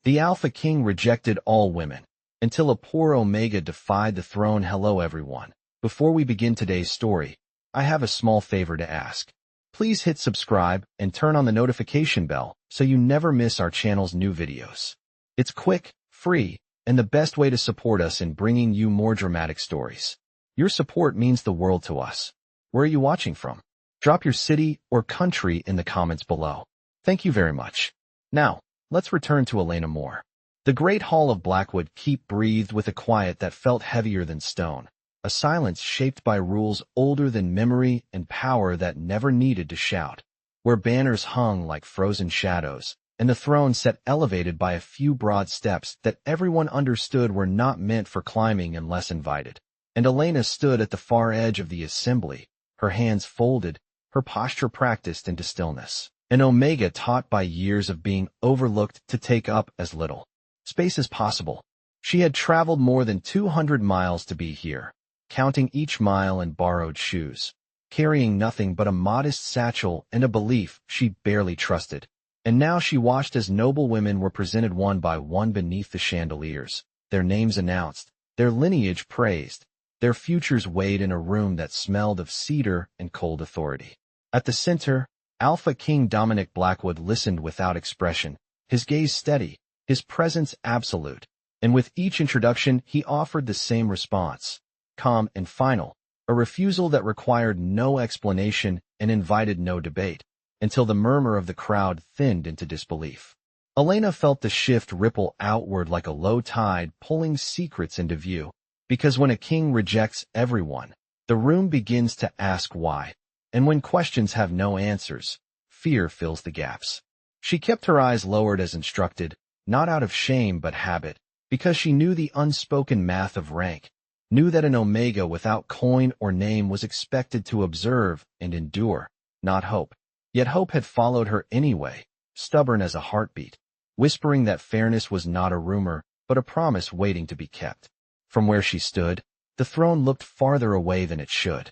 The Alpha King rejected all women, until a poor Omega defied the throne. Hello everyone. Before we begin today's story, I have a small favor to ask. Please hit subscribe and turn on the notification bell so you never miss our channel's new videos. It's quick, free, and the best way to support us in bringing you more dramatic stories. Your support means the world to us. Where are you watching from? Drop your city or country in the comments below. Thank you very much. Now, let's return to Elena Moore. The great hall of Blackwood Keep breathed with a quiet that felt heavier than stone, a silence shaped by rules older than memory and power that never needed to shout, where banners hung like frozen shadows, and the throne sat elevated by a few broad steps that everyone understood were not meant for climbing unless invited. And Elena stood at the far edge of the assembly, her hands folded, her posture practiced into stillness, an Omega taught by years of being overlooked to take up as little space as possible. She had traveled more than 200 miles to be here, counting each mile in borrowed shoes, carrying nothing but a modest satchel and a belief she barely trusted. And now she watched as noble women were presented one by one beneath the chandeliers, their names announced, their lineage praised, their futures weighed in a room that smelled of cedar and cold authority. At the center, Alpha King Dominic Blackwood listened without expression, his gaze steady, his presence absolute, and with each introduction he offered the same response, calm and final, a refusal that required no explanation and invited no debate, until the murmur of the crowd thinned into disbelief. Elena felt the shift ripple outward like a low tide pulling secrets into view, because when a king rejects everyone, the room begins to ask why, and when questions have no answers, fear fills the gaps. She kept her eyes lowered as instructed, not out of shame but habit, because she knew the unspoken math of rank, knew that an Omega without coin or name was expected to observe and endure, not hope. Yet hope had followed her anyway, stubborn as a heartbeat, whispering that fairness was not a rumor, but a promise waiting to be kept. From where she stood, the throne looked farther away than it should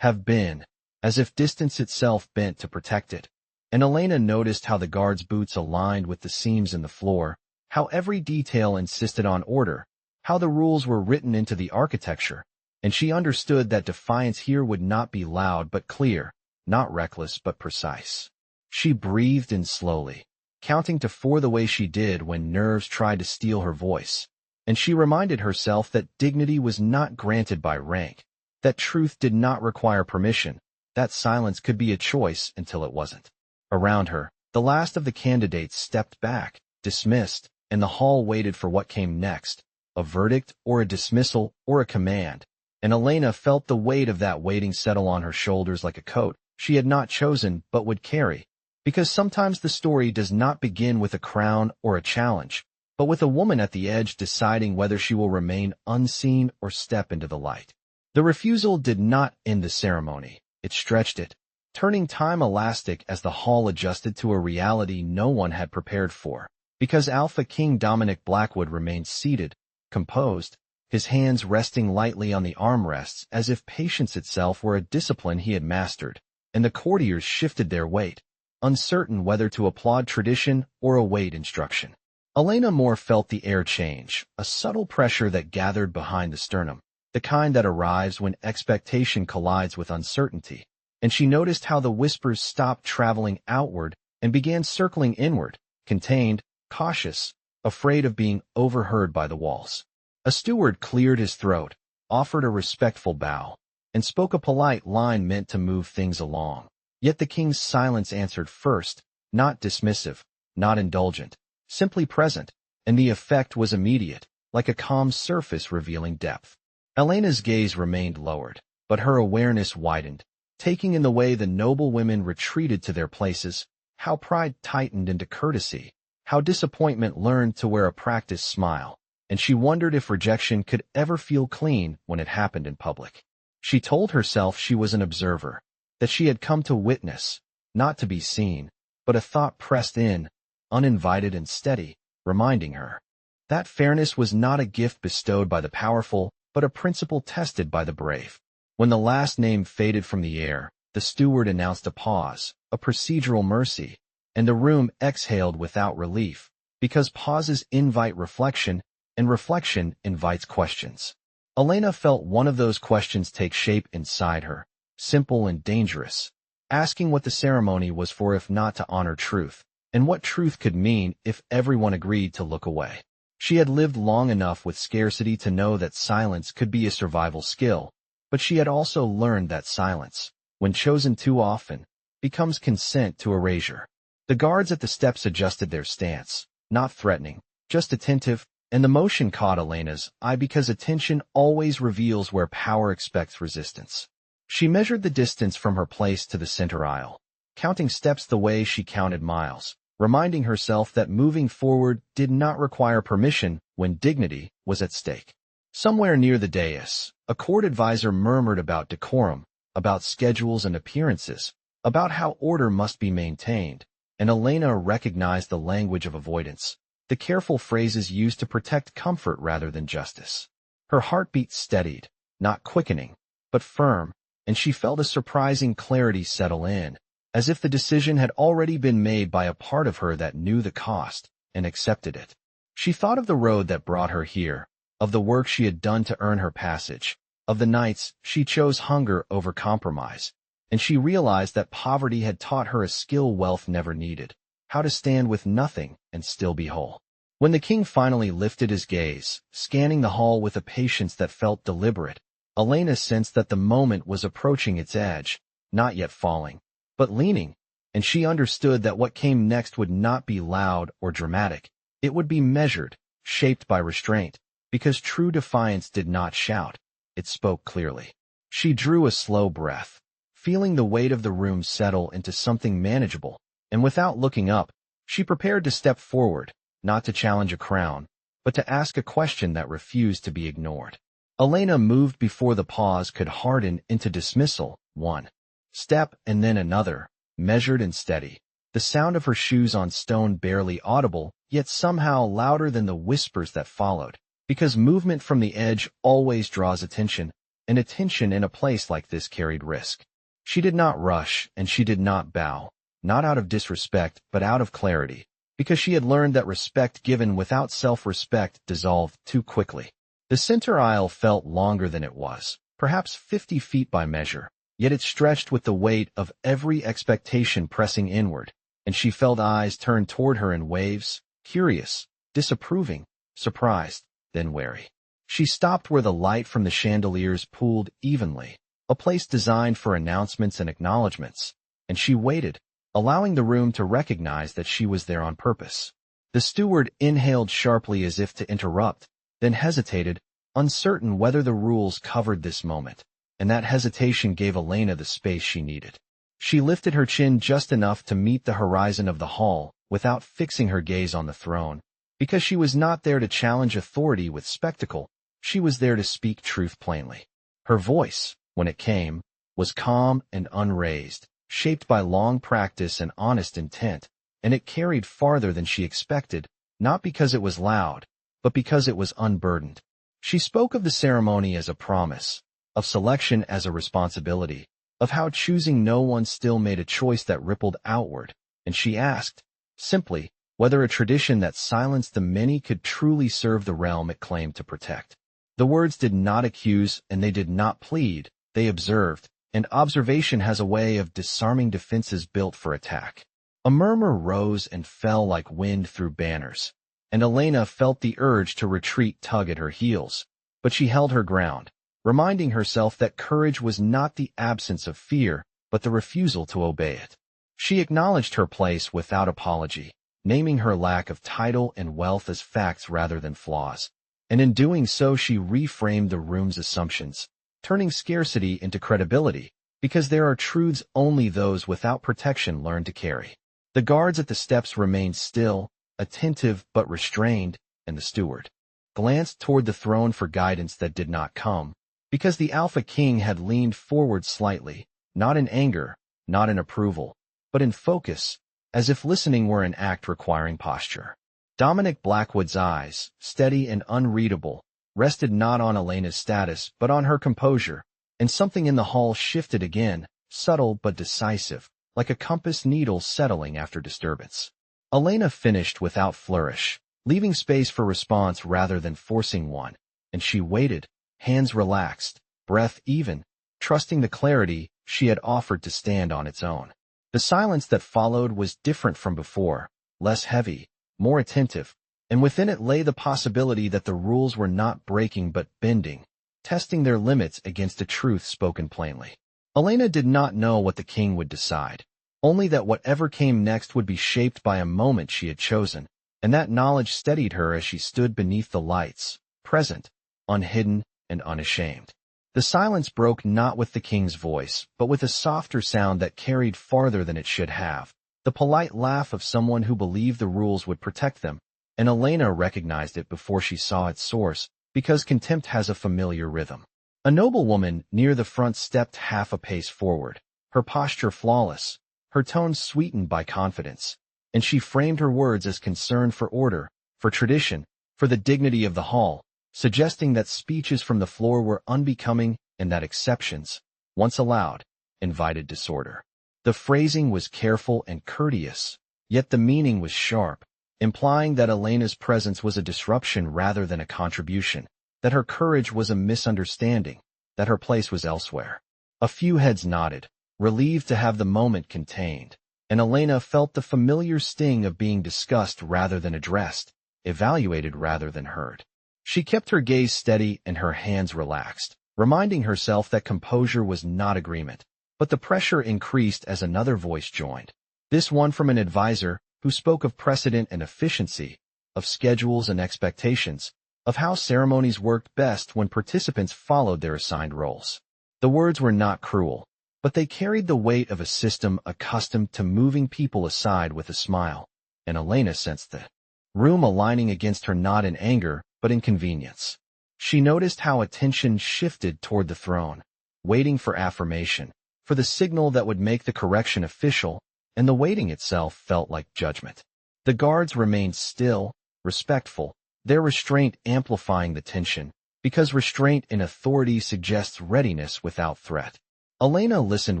have been, as if distance itself bent to protect it. And Elena noticed how the guards' boots aligned with the seams in the floor, how every detail insisted on order, how the rules were written into the architecture, and she understood that defiance here would not be loud but clear, not reckless but precise. She breathed in slowly, counting to 4 the way she did when nerves tried to steal her voice, and she reminded herself that dignity was not granted by rank, that truth did not require permission, that silence could be a choice until it wasn't. Around her, the last of the candidates stepped back, dismissed, and the hall waited for what came next, a verdict or a dismissal or a command, and Elena felt the weight of that waiting settle on her shoulders like a coat she had not chosen but would carry, because sometimes the story does not begin with a crown or a challenge, but with a woman at the edge deciding whether she will remain unseen or step into the light. The refusal did not end the ceremony, it stretched it, turning time elastic as the hall adjusted to a reality no one had prepared for, because Alpha King Dominic Blackwood remained seated, composed, his hands resting lightly on the armrests as if patience itself were a discipline he had mastered, and the courtiers shifted their weight, uncertain whether to applaud tradition or await instruction. Elena Moore felt the air change, a subtle pressure that gathered behind the sternum, the kind that arrives when expectation collides with uncertainty, and she noticed how the whispers stopped traveling outward and began circling inward, contained, cautious, afraid of being overheard by the walls. A steward cleared his throat, offered a respectful bow, and spoke a polite line meant to move things along. Yet the king's silence answered first, not dismissive, not indulgent, simply present, and the effect was immediate, like a calm surface revealing depth. Elena's gaze remained lowered, but her awareness widened, taking in the way the noble women retreated to their places, how pride tightened into courtesy, how disappointment learned to wear a practiced smile, and she wondered if rejection could ever feel clean when it happened in public. She told herself she was an observer, that she had come to witness, not to be seen, but a thought pressed in, uninvited and steady, reminding her that fairness was not a gift bestowed by the powerful, but a principle tested by the brave. When the last name faded from the air, the steward announced a pause, a procedural mercy, and the room exhaled without relief, because pauses invite reflection, and reflection invites questions. Elena felt one of those questions take shape inside her, simple and dangerous, asking what the ceremony was for if not to honor truth, and what truth could mean if everyone agreed to look away. She had lived long enough with scarcity to know that silence could be a survival skill, but she had also learned that silence, when chosen too often, becomes consent to erasure. The guards at the steps adjusted their stance, not threatening, just attentive, and the motion caught Elena's eye because attention always reveals where power expects resistance. She measured the distance from her place to the center aisle, counting steps the way she counted miles, reminding herself that moving forward did not require permission when dignity was at stake. Somewhere near the dais, a court advisor murmured about decorum, about schedules and appearances, about how order must be maintained, and Elena recognized the language of avoidance, the careful phrases used to protect comfort rather than justice. Her heartbeat steadied, not quickening, but firm, and she felt a surprising clarity settle in, as if the decision had already been made by a part of her that knew the cost and accepted it. She thought of the road that brought her here, of the work she had done to earn her passage, of the nights she chose hunger over compromise, and she realized that poverty had taught her a skill wealth never needed: how to stand with nothing and still be whole. When the king finally lifted his gaze, scanning the hall with a patience that felt deliberate, Elena sensed that the moment was approaching its edge, not yet falling, but leaning, and she understood that what came next would not be loud or dramatic. It would be measured, shaped by restraint, because true defiance did not shout, it spoke clearly. She drew a slow breath, feeling the weight of the room settle into something manageable, and without looking up, she prepared to step forward, not to challenge a crown, but to ask a question that refused to be ignored. Elena moved before the pause could harden into dismissal, one step and then another, measured and steady, the sound of her shoes on stone barely audible, yet somehow louder than the whispers that followed, because movement from the edge always draws attention, and attention in a place like this carried risk. She did not rush, and she did not bow, not out of disrespect, but out of clarity, because she had learned that respect given without self-respect dissolved too quickly. The center aisle felt longer than it was, perhaps 50 feet by measure, yet it stretched with the weight of every expectation pressing inward, and she felt eyes turn toward her in waves, curious, disapproving, surprised, then wary. She stopped where the light from the chandeliers pooled evenly, a place designed for announcements and acknowledgments, and she waited, allowing the room to recognize that she was there on purpose. The steward inhaled sharply as if to interrupt, then hesitated, uncertain whether the rules covered this moment, and that hesitation gave Elena the space she needed. She lifted her chin just enough to meet the horizon of the hall without fixing her gaze on the throne, because she was not there to challenge authority with spectacle, she was there to speak truth plainly. Her voice, when it came, was calm and unraised, shaped by long practice and honest intent, and it carried farther than she expected, not because it was loud, but because it was unburdened. She spoke of the ceremony as a promise, of selection as a responsibility, of how choosing no one still made a choice that rippled outward, and she asked, simply, whether a tradition that silenced the many could truly serve the realm it claimed to protect. The words did not accuse and they did not plead, they observed, and observation has a way of disarming defenses built for attack. A murmur rose and fell like wind through banners, and Elena felt the urge to retreat tug at her heels, but she held her ground, reminding herself that courage was not the absence of fear, but the refusal to obey it. She acknowledged her place without apology, naming her lack of title and wealth as facts rather than flaws, and in doing so she reframed the room's assumptions, turning scarcity into credibility, because there are truths only those without protection learn to carry. The guards at the steps remained still, attentive but restrained, and the steward glanced toward the throne for guidance that did not come, because the Alpha King had leaned forward slightly, not in anger, not in approval, but in focus, as if listening were an act requiring posture. Dominic Blackwood's eyes, steady and unreadable, rested not on Elena's status but on her composure, and something in the hall shifted again, subtle but decisive, like a compass needle settling after disturbance. Elena finished without flourish, leaving space for response rather than forcing one, and she waited, hands relaxed, breath even, trusting the clarity she had offered to stand on its own. The silence that followed was different from before, less heavy, more attentive, and within it lay the possibility that the rules were not breaking but bending, testing their limits against a truth spoken plainly. Elena did not know what the king would decide, only that whatever came next would be shaped by a moment she had chosen, and that knowledge steadied her as she stood beneath the lights, present, unhidden, and unashamed. The silence broke not with the king's voice, but with a softer sound that carried farther than it should have, the polite laugh of someone who believed the rules would protect them, and Elena recognized it before she saw its source, because contempt has a familiar rhythm. A noblewoman near the front stepped half a pace forward, her posture flawless, her tone sweetened by confidence, and she framed her words as concern for order, for tradition, for the dignity of the hall, suggesting that speeches from the floor were unbecoming and that exceptions, once allowed, invited disorder. The phrasing was careful and courteous, yet the meaning was sharp, implying that Elena's presence was a disruption rather than a contribution, that her courage was a misunderstanding, that her place was elsewhere. A few heads nodded, relieved to have the moment contained, and Elena felt the familiar sting of being discussed rather than addressed, evaluated rather than heard. She kept her gaze steady and her hands relaxed, reminding herself that composure was not agreement, but the pressure increased as another voice joined, this one from an advisor who spoke of precedent and efficiency, of schedules and expectations, of how ceremonies worked best when participants followed their assigned roles. The words were not cruel, but they carried the weight of a system accustomed to moving people aside with a smile, and Elena sensed the room aligning against her not in anger, but in convenience. She noticed how attention shifted toward the throne, waiting for affirmation, for the signal that would make the correction official, and the waiting itself felt like judgment. The guards remained still, respectful, their restraint amplifying the tension, because restraint in authority suggests readiness without threat. Elena listened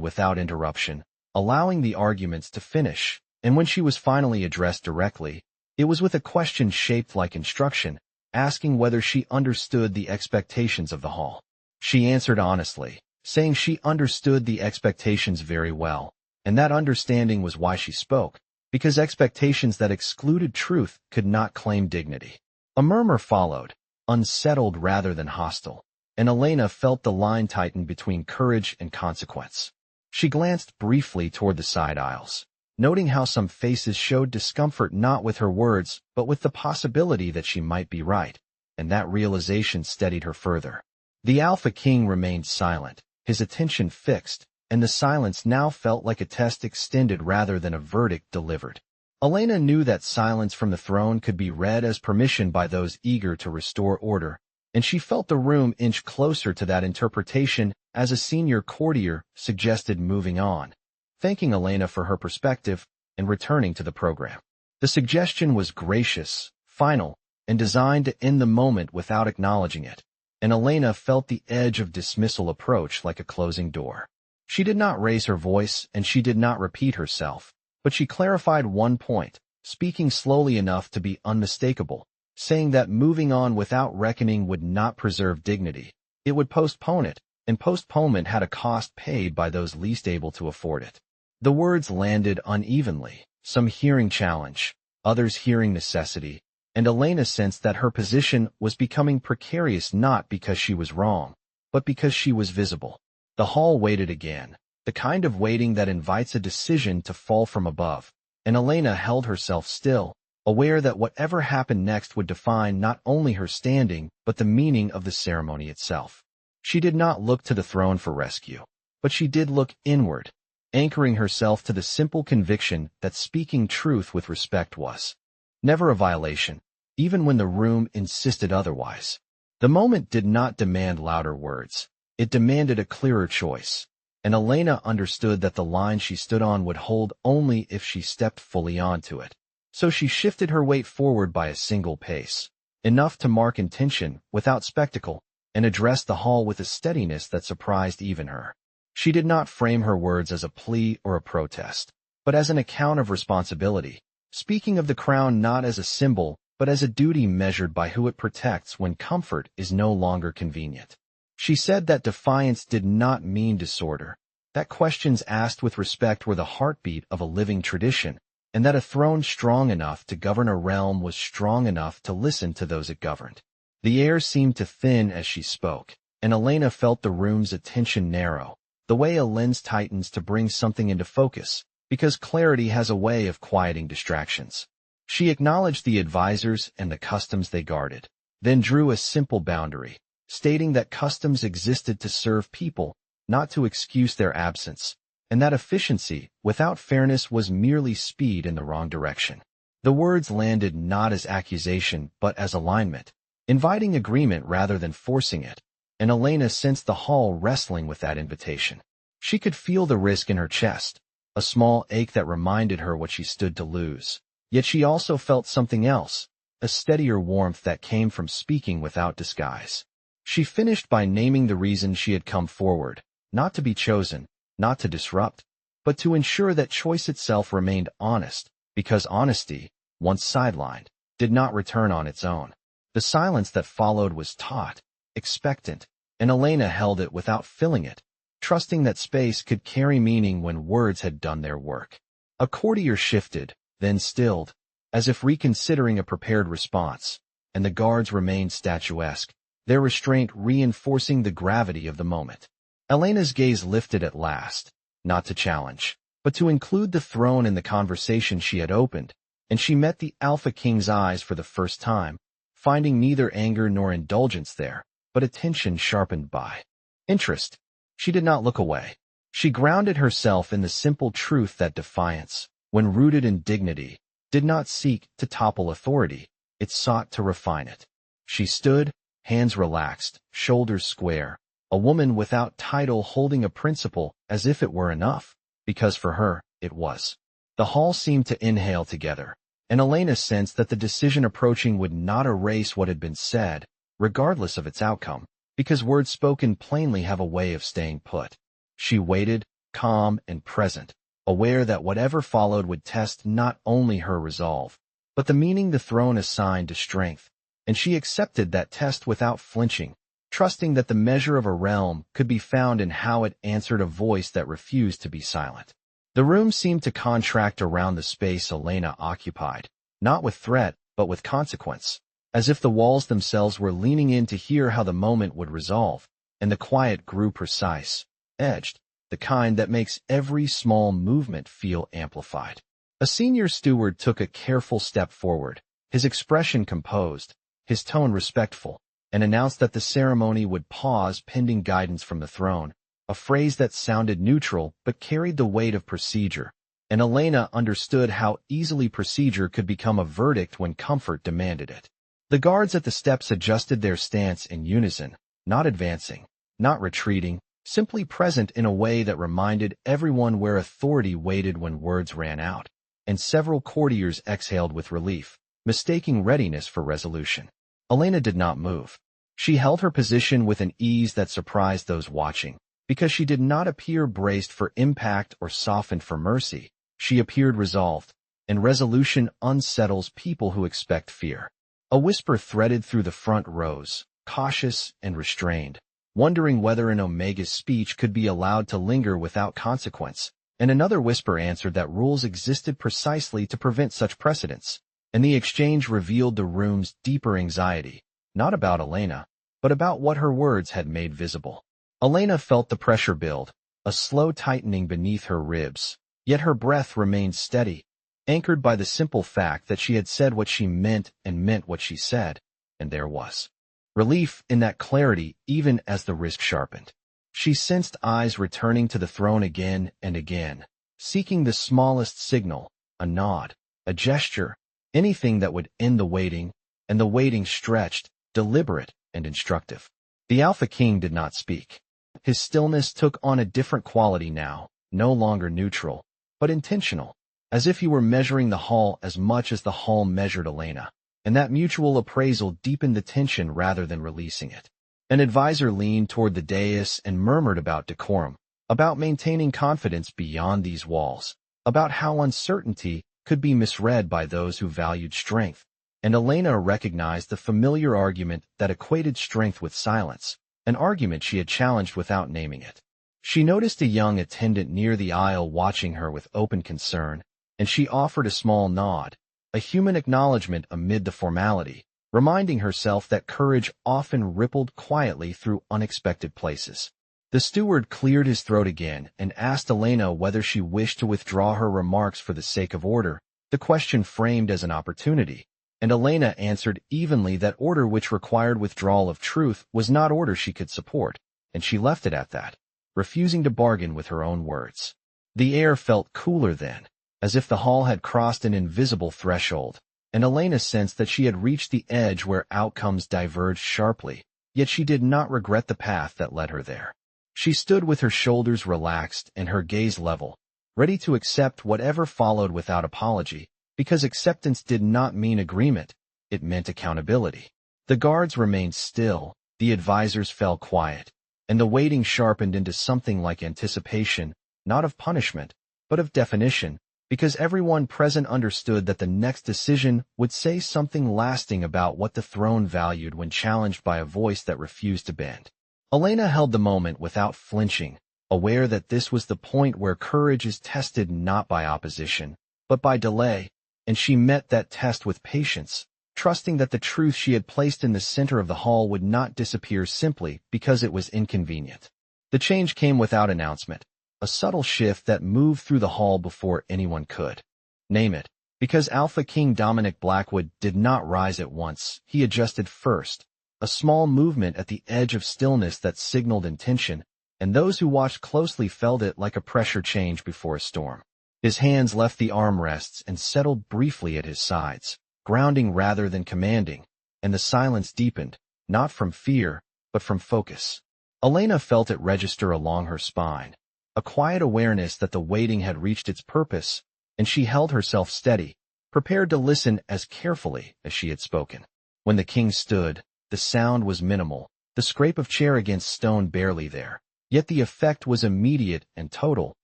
without interruption, allowing the arguments to finish, and when she was finally addressed directly, it was with a question shaped like instruction, asking whether she understood the expectations of the hall. She answered honestly, saying she understood the expectations very well, and that understanding was why she spoke, because expectations that excluded truth could not claim dignity. A murmur followed, unsettled rather than hostile, and Elena felt the line tighten between courage and consequence. She glanced briefly toward the side aisles, noting how some faces showed discomfort not with her words, but with the possibility that she might be right, and that realization steadied her further. The Alpha King remained silent, his attention fixed, and the silence now felt like a test extended rather than a verdict delivered. Elena knew that silence from the throne could be read as permission by those eager to restore order, and she felt the room inch closer to that interpretation as a senior courtier suggested moving on, thanking Elena for her perspective and returning to the program. The suggestion was gracious, final, and designed to end the moment without acknowledging it, and Elena felt the edge of dismissal approach like a closing door. She did not raise her voice and she did not repeat herself, but she clarified one point, speaking slowly enough to be unmistakable, saying that moving on without reckoning would not preserve dignity. It would postpone it, and postponement had a cost paid by those least able to afford it. The words landed unevenly, some hearing challenge, others hearing necessity, and Elena sensed that her position was becoming precarious not because she was wrong, but because she was visible. The hall waited again, the kind of waiting that invites a decision to fall from above, and Elena held herself still, aware that whatever happened next would define not only her standing but the meaning of the ceremony itself. She did not look to the throne for rescue, but she did look inward, anchoring herself to the simple conviction that speaking truth with respect was never a violation, even when the room insisted otherwise. The moment did not demand louder words. It demanded a clearer choice, and Elena understood that the line she stood on would hold only if she stepped fully onto it. So she shifted her weight forward by a single pace, enough to mark intention without spectacle, and addressed the hall with a steadiness that surprised even her. She did not frame her words as a plea or a protest, but as an account of responsibility, speaking of the crown not as a symbol, but as a duty measured by who it protects when comfort is no longer convenient. She said that defiance did not mean disorder, that questions asked with respect were the heartbeat of a living tradition, and that a throne strong enough to govern a realm was strong enough to listen to those it governed. The air seemed to thin as she spoke, and Elena felt the room's attention narrow, the way a lens tightens to bring something into focus, because clarity has a way of quieting distractions. She acknowledged the advisors and the customs they guarded, then drew a simple boundary, stating that customs existed to serve people, not to excuse their absence, and that efficiency, without fairness, was merely speed in the wrong direction. The words landed not as accusation but as alignment, inviting agreement rather than forcing it, and Elena sensed the hall wrestling with that invitation. She could feel the risk in her chest, a small ache that reminded her what she stood to lose. Yet she also felt something else, a steadier warmth that came from speaking without disguise. She finished by naming the reason she had come forward, not to be chosen, not to disrupt, but to ensure that choice itself remained honest, because honesty, once sidelined, did not return on its own. The silence that followed was taut, expectant, and Elena held it without filling it, trusting that space could carry meaning when words had done their work. A courtier shifted, then stilled, as if reconsidering a prepared response, and the guards remained statuesque, their restraint reinforcing the gravity of the moment. Elena's gaze lifted at last, not to challenge, but to include the throne in the conversation she had opened, and she met the Alpha King's eyes for the first time, finding neither anger nor indulgence there, but attention sharpened by interest. She did not look away. She grounded herself in the simple truth that defiance, when rooted in dignity, did not seek to topple authority, it sought to refine it. She stood, hands relaxed, shoulders square, a woman without title holding a principle as if it were enough, because for her, it was. The hall seemed to inhale together, and Elena sensed that the decision approaching would not erase what had been said, regardless of its outcome, because words spoken plainly have a way of staying put. She waited, calm and present, aware that whatever followed would test not only her resolve, but the meaning the throne assigned to strength, and she accepted that test without flinching, trusting that the measure of a realm could be found in how it answered a voice that refused to be silent. The room seemed to contract around the space Elena occupied, not with threat, but with consequence, as if the walls themselves were leaning in to hear how the moment would resolve, and the quiet grew precise, edged, the kind that makes every small movement feel amplified. A senior steward took a careful step forward, his expression composed, his tone respectful, and announced that the ceremony would pause pending guidance from the throne, a phrase that sounded neutral but carried the weight of procedure, and Elena understood how easily procedure could become a verdict when comfort demanded it. The guards at the steps adjusted their stance in unison, not advancing, not retreating, simply present in a way that reminded everyone where authority waited when words ran out, and several courtiers exhaled with relief, mistaking readiness for resolution. Elena did not move. She held her position with an ease that surprised those watching, because she did not appear braced for impact or softened for mercy. She appeared resolved, and resolution unsettles people who expect fear. A whisper threaded through the front rows, cautious and restrained, wondering whether an Omega's speech could be allowed to linger without consequence, and another whisper answered that rules existed precisely to prevent such precedents, and the exchange revealed the room's deeper anxiety, not about Elena, but about what her words had made visible. Elena felt the pressure build, a slow tightening beneath her ribs, yet her breath remained steady, anchored by the simple fact that she had said what she meant and meant what she said, and there was relief in that clarity even as the risk sharpened. She sensed eyes returning to the throne again and again, seeking the smallest signal, a nod, a gesture, anything that would end the waiting, and the waiting stretched, deliberate and instructive. The Alpha King did not speak. His stillness took on a different quality now, no longer neutral, but intentional, as if he were measuring the hall as much as the hall measured Elena, and that mutual appraisal deepened the tension rather than releasing it. An advisor leaned toward the dais and murmured about decorum, about maintaining confidence beyond these walls, about how uncertainty could be misread by those who valued strength, and Elena recognized the familiar argument that equated strength with silence, an argument she had challenged without naming it. She noticed a young attendant near the aisle watching her with open concern, and she offered a small nod, a human acknowledgement amid the formality, reminding herself that courage often rippled quietly through unexpected places. The steward cleared his throat again and asked Elena whether she wished to withdraw her remarks for the sake of order, the question framed as an opportunity, and Elena answered evenly that order which required withdrawal of truth was not order she could support, and she left it at that, refusing to bargain with her own words. The air felt cooler then, as if the hall had crossed an invisible threshold, and Elena sensed that she had reached the edge where outcomes diverged sharply, yet she did not regret the path that led her there. She stood with her shoulders relaxed and her gaze level, ready to accept whatever followed without apology, because acceptance did not mean agreement, it meant accountability. The guards remained still, the advisors fell quiet, and the waiting sharpened into something like anticipation, not of punishment, but of definition, because everyone present understood that the next decision would say something lasting about what the throne valued when challenged by a voice that refused to bend. Elena held the moment without flinching, aware that this was the point where courage is tested not by opposition, but by delay, and she met that test with patience, trusting that the truth she had placed in the center of the hall would not disappear simply because it was inconvenient. The change came without announcement, a subtle shift that moved through the hall before anyone could name it. Because Alpha King Dominic Blackwood did not rise at once, he adjusted first, a small movement at the edge of stillness that signaled intention, and those who watched closely felt it like a pressure change before a storm. His hands left the armrests and settled briefly at his sides, grounding rather than commanding, and the silence deepened, not from fear, but from focus. Elena felt it register along her spine, a quiet awareness that the waiting had reached its purpose, and she held herself steady, prepared to listen as carefully as she had spoken. When the king stood, the sound was minimal, the scrape of chair against stone barely there, yet the effect was immediate and total,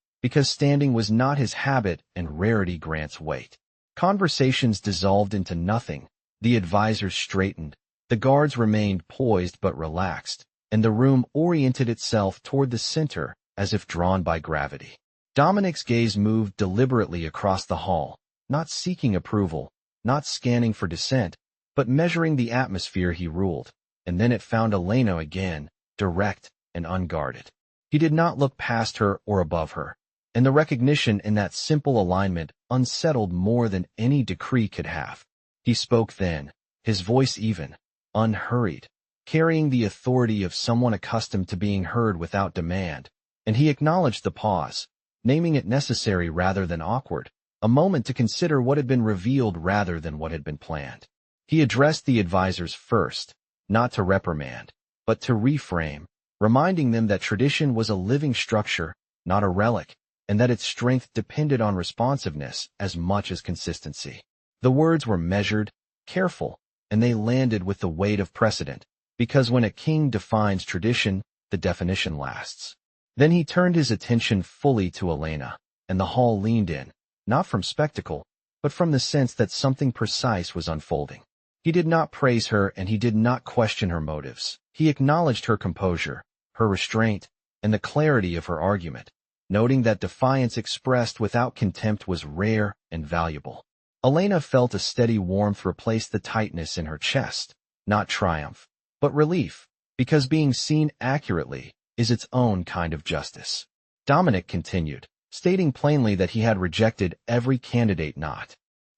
because standing was not his habit and rarity grants weight. Conversations dissolved into nothing, the advisors straightened, the guards remained poised but relaxed, and the room oriented itself toward the center as if drawn by gravity. Dominic's gaze moved deliberately across the hall, not seeking approval, not scanning for dissent, but measuring the atmosphere he ruled, and then it found Elena again, direct and unguarded. He did not look past her or above her, and the recognition in that simple alignment unsettled more than any decree could have. He spoke then, his voice even, unhurried, carrying the authority of someone accustomed to being heard without demand, and he acknowledged the pause, naming it necessary rather than awkward, a moment to consider what had been revealed rather than what had been planned. He addressed the advisors first, not to reprimand, but to reframe, reminding them that tradition was a living structure, not a relic, and that its strength depended on responsiveness as much as consistency. The words were measured, careful, and they landed with the weight of precedent, because when a king defines tradition, the definition lasts. Then he turned his attention fully to Elena, and the hall leaned in, not from spectacle, but from the sense that something precise was unfolding. He did not praise her and he did not question her motives. He acknowledged her composure, her restraint, and the clarity of her argument, noting that defiance expressed without contempt was rare and valuable. Elena felt a steady warmth replace the tightness in her chest, not triumph, but relief, because being seen accurately is its own kind of justice. Dominic continued, stating plainly that he had rejected every candidate not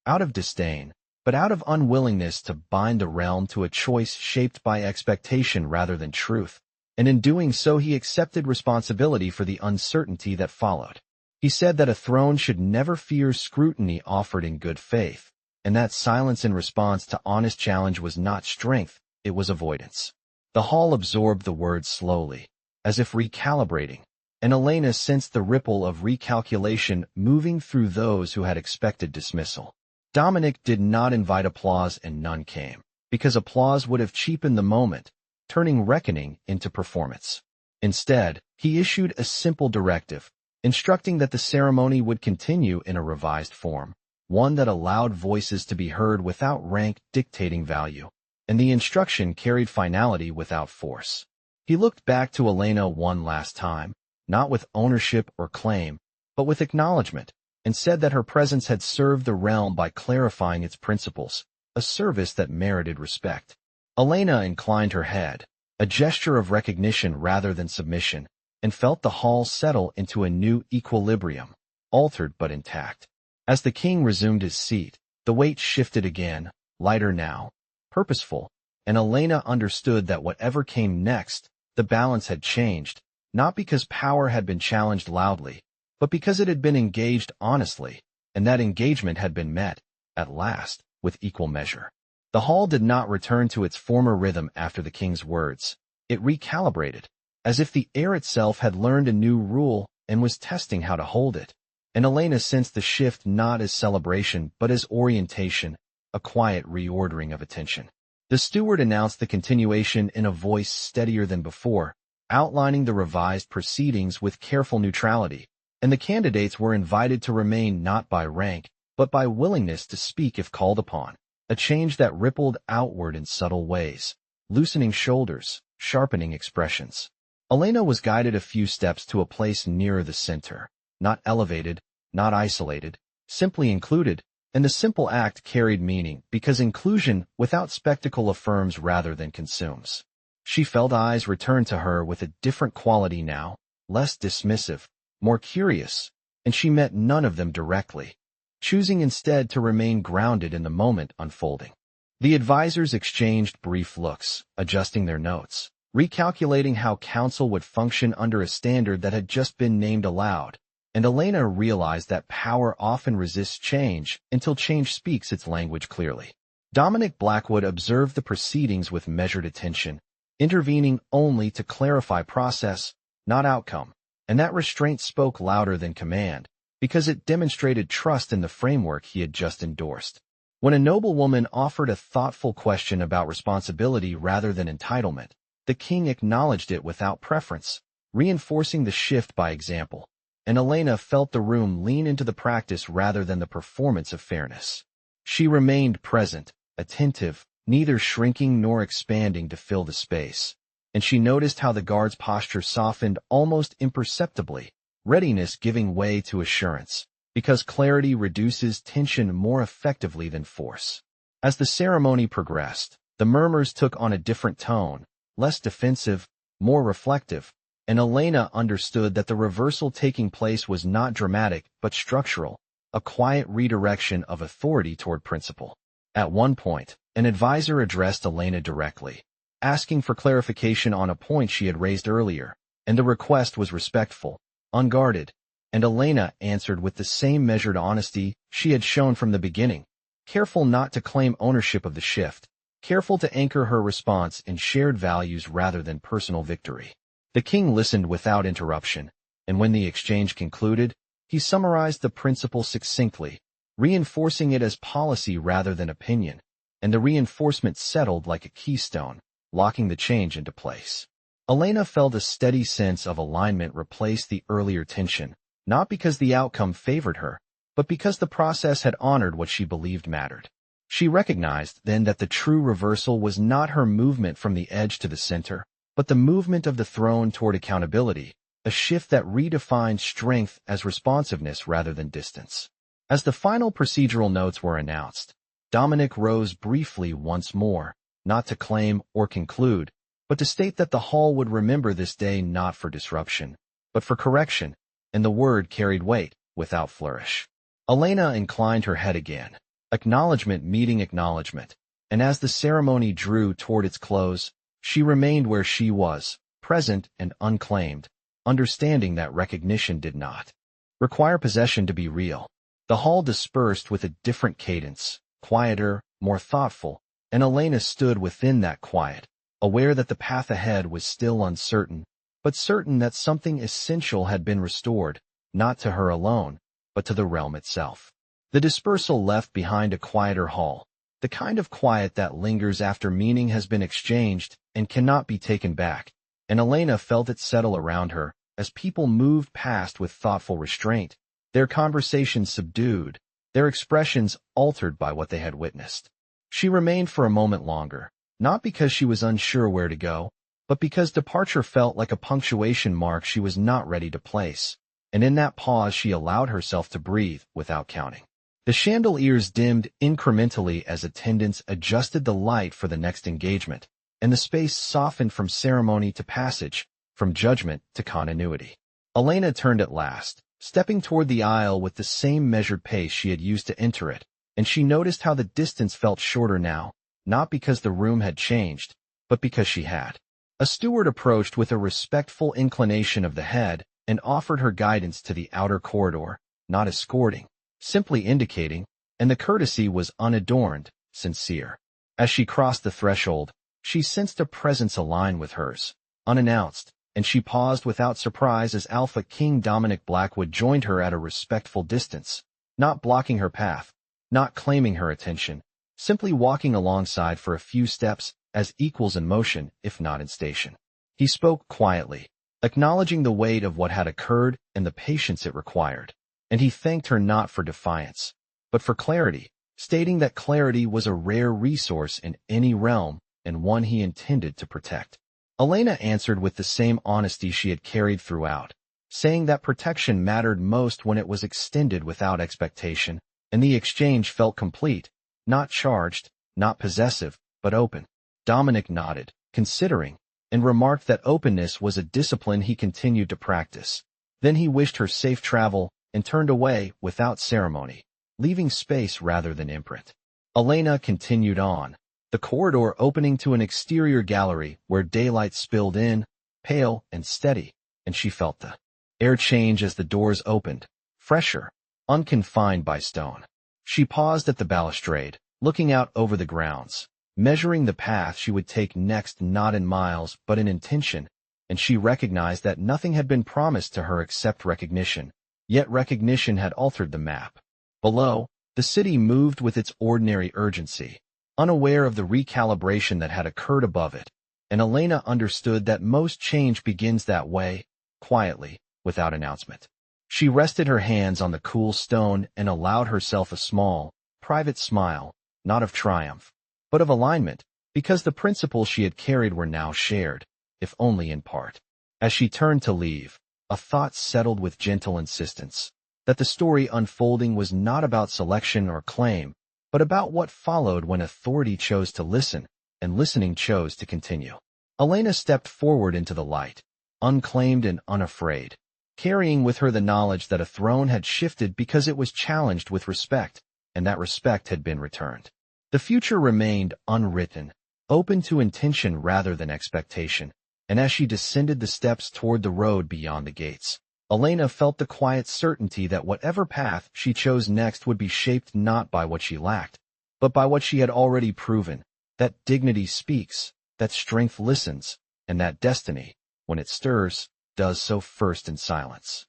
out of disdain, but out of unwillingness to bind the realm to a choice shaped by expectation rather than truth, and in doing so he accepted responsibility for the uncertainty that followed. He said that a throne should never fear scrutiny offered in good faith, and that silence in response to honest challenge was not strength, it was avoidance. The hall absorbed the words slowly, as if recalibrating, and Elena sensed the ripple of recalculation moving through those who had expected dismissal. Dominic did not invite applause and none came, because applause would have cheapened the moment, turning reckoning into performance. Instead, he issued a simple directive, instructing that the ceremony would continue in a revised form, one that allowed voices to be heard without rank dictating value, and the instruction carried finality without force. He looked back to Elena one last time, not with ownership or claim, but with acknowledgement, and said that her presence had served the realm by clarifying its principles, a service that merited respect. Elena inclined her head, a gesture of recognition rather than submission, and felt the hall settle into a new equilibrium, altered but intact. As the king resumed his seat, the weight shifted again, lighter now, purposeful, and Elena understood that whatever came next, the balance had changed, not because power had been challenged loudly, but because it had been engaged honestly, and that engagement had been met, at last, with equal measure. The hall did not return to its former rhythm after the king's words. It recalibrated, as if the air itself had learned a new rule and was testing how to hold it. And Elena sensed the shift not as celebration but as orientation, a quiet reordering of attention. The steward announced the continuation in a voice steadier than before, outlining the revised proceedings with careful neutrality, and the candidates were invited to remain not by rank, but by willingness to speak if called upon, a change that rippled outward in subtle ways, loosening shoulders, sharpening expressions. Elena was guided a few steps to a place nearer the center, not elevated, not isolated, simply included, and the simple act carried meaning because inclusion without spectacle affirms rather than consumes. She felt eyes return to her with a different quality now, less dismissive, more curious, and she met none of them directly, choosing instead to remain grounded in the moment unfolding. The advisors exchanged brief looks, adjusting their notes, recalculating how council would function under a standard that had just been named aloud, and Elena realized that power often resists change until change speaks its language clearly. Dominic Blackwood observed the proceedings with measured attention, intervening only to clarify process, not outcome, and that restraint spoke louder than command, because it demonstrated trust in the framework he had just endorsed. When a noblewoman offered a thoughtful question about responsibility rather than entitlement, the king acknowledged it without preference, reinforcing the shift by example, and Elena felt the room lean into the practice rather than the performance of fairness. She remained present, attentive, neither shrinking nor expanding to fill the space, and she noticed how the guard's posture softened almost imperceptibly, readiness giving way to assurance, because clarity reduces tension more effectively than force. As the ceremony progressed, the murmurs took on a different tone, less defensive, more reflective, and Elena understood that the reversal taking place was not dramatic but structural, a quiet redirection of authority toward principle. At one point, an advisor addressed Elena directly, asking for clarification on a point she had raised earlier, and the request was respectful, unguarded, and Elena answered with the same measured honesty she had shown from the beginning, careful not to claim ownership of the shift, careful to anchor her response in shared values rather than personal victory. The king listened without interruption, and when the exchange concluded, he summarized the principle succinctly, reinforcing it as policy rather than opinion, and the reinforcement settled like a keystone, locking the change into place. Elena felt a steady sense of alignment replace the earlier tension, not because the outcome favored her, but because the process had honored what she believed mattered. She recognized then that the true reversal was not her movement from the edge to the center, but the movement of the throne toward accountability, a shift that redefined strength as responsiveness rather than distance. As the final procedural notes were announced, Dominic rose briefly once more, not to claim or conclude, but to state that the hall would remember this day not for disruption, but for correction, and the word carried weight, without flourish. Elena inclined her head again, acknowledgement meeting acknowledgement, and as the ceremony drew toward its close, she remained where she was, present and unclaimed, understanding that recognition did not require possession to be real. The hall dispersed with a different cadence, quieter, more thoughtful, and Elena stood within that quiet, aware that the path ahead was still uncertain, but certain that something essential had been restored, not to her alone, but to the realm itself. The dispersal left behind a quieter hall, the kind of quiet that lingers after meaning has been exchanged and cannot be taken back, and Elena felt it settle around her as people moved past with thoughtful restraint, their conversations subdued, their expressions altered by what they had witnessed. She remained for a moment longer, not because she was unsure where to go, but because departure felt like a punctuation mark she was not ready to place. And in that pause she allowed herself to breathe without counting. The chandeliers dimmed incrementally as attendants adjusted the light for the next engagement, and the space softened from ceremony to passage, from judgment to continuity. Elena turned at last, stepping toward the aisle with the same measured pace she had used to enter it, and she noticed how the distance felt shorter now, not because the room had changed, but because she had. A steward approached with a respectful inclination of the head and offered her guidance to the outer corridor, not escorting, simply indicating, and the courtesy was unadorned, sincere. As she crossed the threshold, she sensed a presence align with hers, unannounced, and she paused without surprise as Alpha King Dominic Blackwood joined her at a respectful distance, not blocking her path, not claiming her attention, simply walking alongside for a few steps as equals in motion, if not in station. He spoke quietly, acknowledging the weight of what had occurred and the patience it required, and he thanked her not for defiance, but for clarity, stating that clarity was a rare resource in any realm and one he intended to protect. Elena answered with the same honesty she had carried throughout, saying that protection mattered most when it was extended without expectation, and the exchange felt complete, not charged, not possessive, but open. Dominic nodded, considering, and remarked that openness was a discipline he continued to practice. Then he wished her safe travel and turned away without ceremony, leaving space rather than imprint. Elena continued on, the corridor opening to an exterior gallery where daylight spilled in, pale and steady, and she felt the air change as the doors opened, fresher, unconfined by stone. She paused at the balustrade, looking out over the grounds, measuring the path she would take next not in miles but in intention, and she recognized that nothing had been promised to her except recognition, yet recognition had altered the map. Below, the city moved with its ordinary urgency, unaware of the recalibration that had occurred above it, and Elena understood that most change begins that way, quietly, without announcement. She rested her hands on the cool stone and allowed herself a small, private smile, not of triumph, but of alignment, because the principles she had carried were now shared, if only in part. As she turned to leave, a thought settled with gentle insistence, that the story unfolding was not about selection or claim, but about what followed when authority chose to listen, and listening chose to continue. Elena stepped forward into the light, unclaimed and unafraid, carrying with her the knowledge that a throne had shifted because it was challenged with respect, and that respect had been returned. The future remained unwritten, open to intention rather than expectation, and as she descended the steps toward the road beyond the gates, Elena felt the quiet certainty that whatever path she chose next would be shaped not by what she lacked, but by what she had already proven, that dignity speaks, that strength listens, and that destiny, when it stirs, does so first in silence.